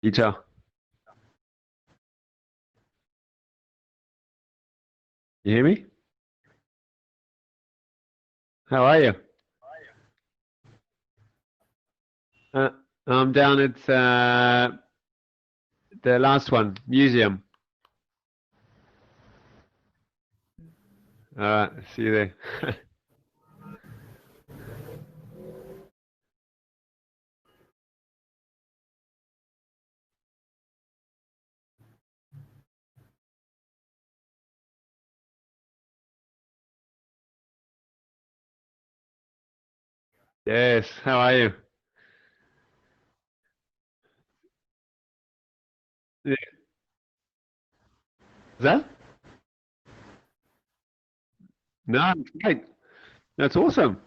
Peter, you hear me? How are you? Uh, I'm down at the last one, museum. All right, see you there. Yes, how are you? Yeah. Is that? No, it's great. That's awesome.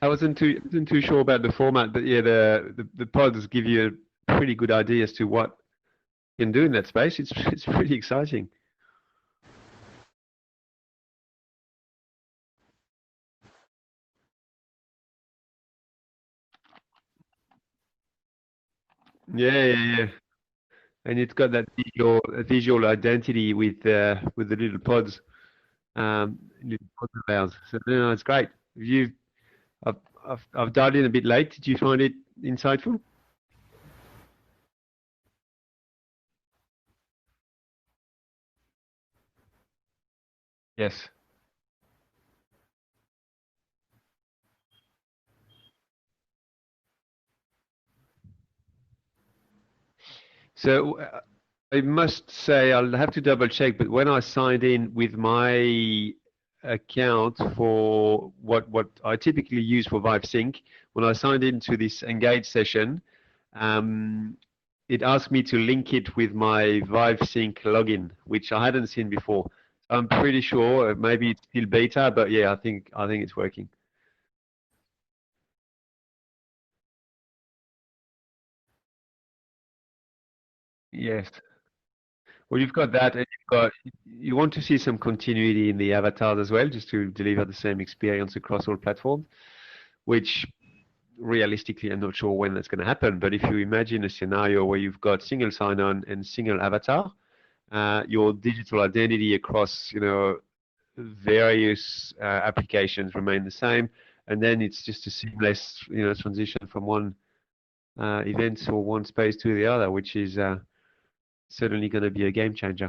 I wasn't too sure about the format, but yeah, the pods give you a pretty good idea as to what you can do in that space. It's pretty exciting. Yeah, yeah, yeah. And it's got that visual identity with the little pods, little pods of ours. So no, it's great. You I've, I've dialed in a bit late. Did you find it insightful? Yes. So I must say I'll have to double check, but when I signed in with my account for what I typically use for Vive Sync, when I signed into this Engage session, um, it asked me to link it with my Vive Sync login, which I hadn't seen before. I'm pretty sure maybe it's still beta, but yeah, I think it's working. Yes. Well, you've got that, and you want to see some continuity in the avatars as well, just to deliver the same experience across all platforms, which realistically, I'm not sure when that's going to happen. But if you imagine a scenario where you've got single sign-on and single avatar, your digital identity across, various applications remain the same, and then it's just a seamless, transition from one event or one space to the other, which is certainly going to be a game changer.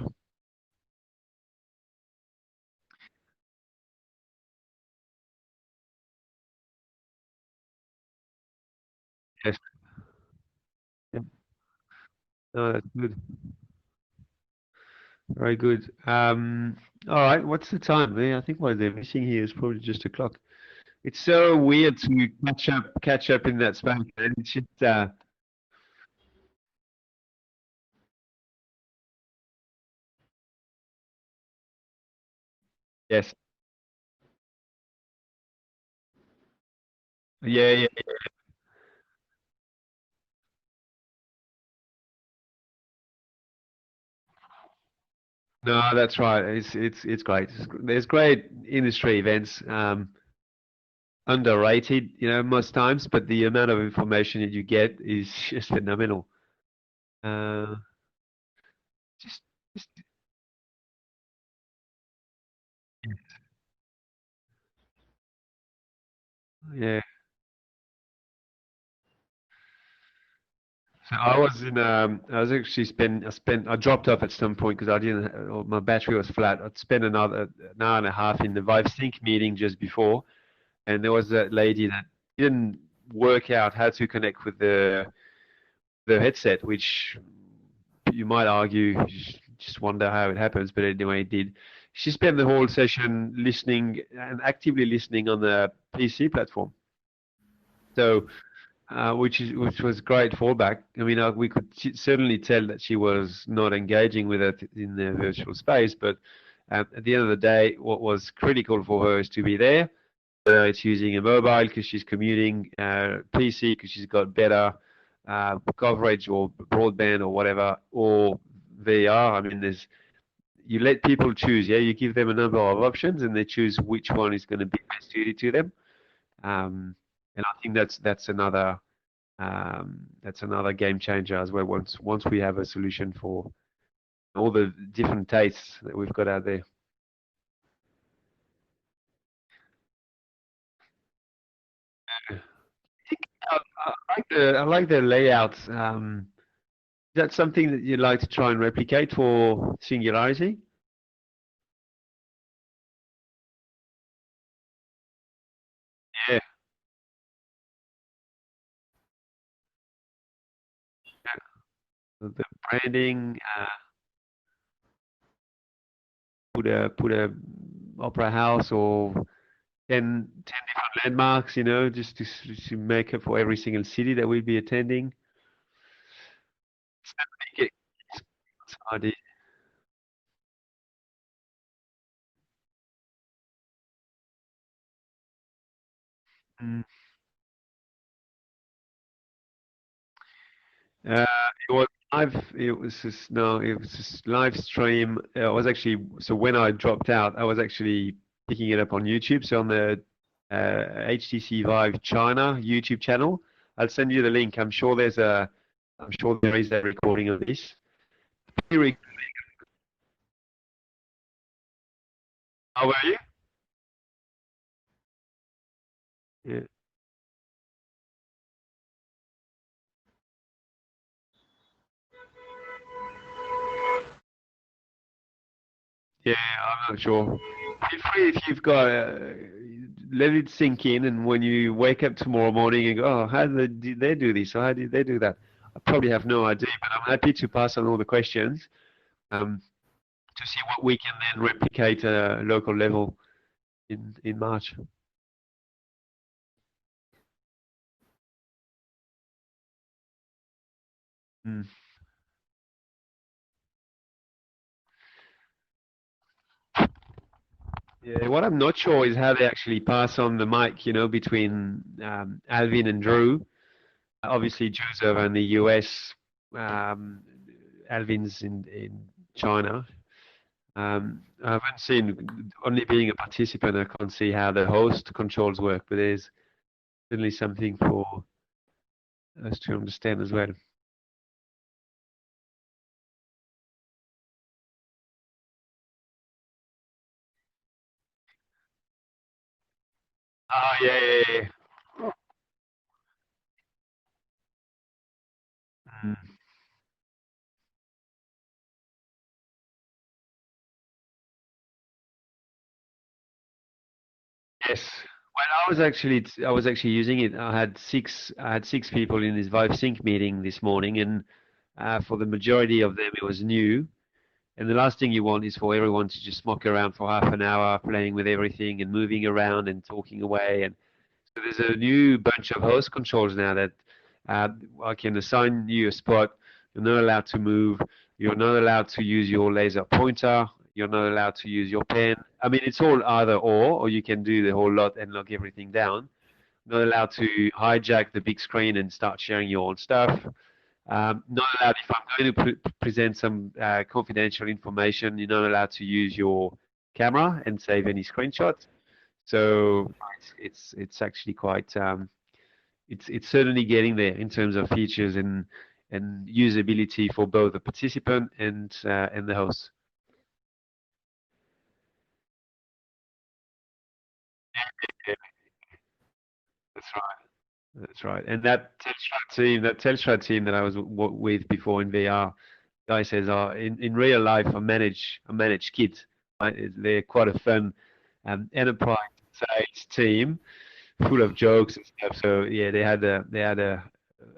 Yes. Yeah. No, that's good. Very good. All right, what's the time? I think what they're missing here is probably just a clock. It's so weird to catch up in that space, and it's just yes, yeah, yeah. No, that's right. It's great. There's great industry events, underrated, most times, but the amount of information that you get is just phenomenal. Uh, just, just yeah. So I was actually I dropped off at some point because I didn't, or my battery was flat. I'd spent an hour and a half in the Vive Sync meeting just before, and there was that lady that didn't work out how to connect with the headset, which you might argue, you just wonder how it happens, but anyway, it did. She spent the whole session listening and actively listening on the PC platform. So which was great fallback. I mean, we could certainly tell that she was not engaging with it in the virtual space, but at the end of the day, what was critical for her is to be there. Whether it's using a mobile because she's commuting, PC because she's got better coverage or broadband or whatever, or VR. I mean, you let people choose. Yeah, you give them a number of options, and they choose which one is going to be best suited to them. Um, and I think that's another. That's another game changer as well. Once we have a solution for all the different tastes that we've got out there. I like the layout. Is that something that you'd like to try and replicate for Singularity? Yeah, the branding, put a opera house or 10 different landmarks, just to make it for every single city that we'll be attending. Make it idea. Mm. Uh, it was live. It was just live stream. I was actually so when I dropped out, I was actually picking it up on YouTube. So on the HTC Vive China YouTube channel, I'll send you the link. I'm sure there is a recording of this. Very- How are you? Yeah. Yeah, I'm not sure. Feel free if you've got let it sink in, and when you wake up tomorrow morning and go, "Oh, how did they do this? Or how did they do that?" I probably have no idea, but I'm happy to pass on all the questions um, to see what we can then replicate at a local level in March. Mm. Yeah, what I'm not sure is how they actually pass on the mic, between Alvin and Drew. Obviously, Drew's over in the US, um, Alvin's in China. I haven't seen, only being a participant, I can't see how the host controls work, but there's certainly something for us to understand as well. Oh, yeah, yeah, yeah. Mm. Yes. Well, I was actually using it. I had six people in this Vive Sync meeting this morning, and for the majority of them, it was new. And the last thing you want is for everyone to just smock around for half an hour, playing with everything and moving around and talking away. And so there's a new bunch of host controls now that uh, I can assign you a spot. You're not allowed to move. You're not allowed to use your laser pointer. You're not allowed to use your pen. I mean, it's all either or you can do the whole lot and lock everything down. Not allowed to hijack the big screen and start sharing your own stuff. Not allowed if I'm going to present some confidential information. You're not allowed to use your camera and save any screenshots. So it's actually quite it's certainly getting there in terms of features and usability for both the participant and the host. Yeah, that's right. That's right. And that Telstra team that I was with before in VR, guy says, "Oh, in real life, I manage kids. Right? They're quite a fun enterprise sales team, full of jokes and stuff. So yeah, they had a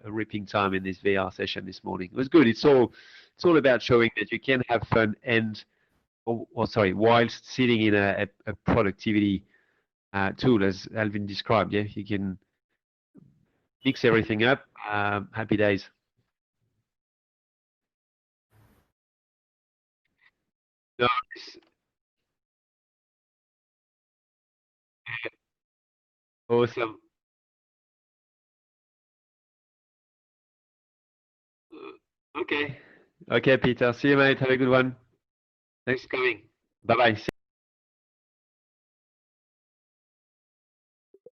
ripping time in this VR session this morning. It was good. It's all about showing that you can have fun or sorry, whilst sitting in a productivity tool, as Alvin described. Yeah, you can mix everything up. Happy days. No, it's awesome. Okay. Okay, Peter. See you, mate. Have a good one. Thanks for coming. Bye bye.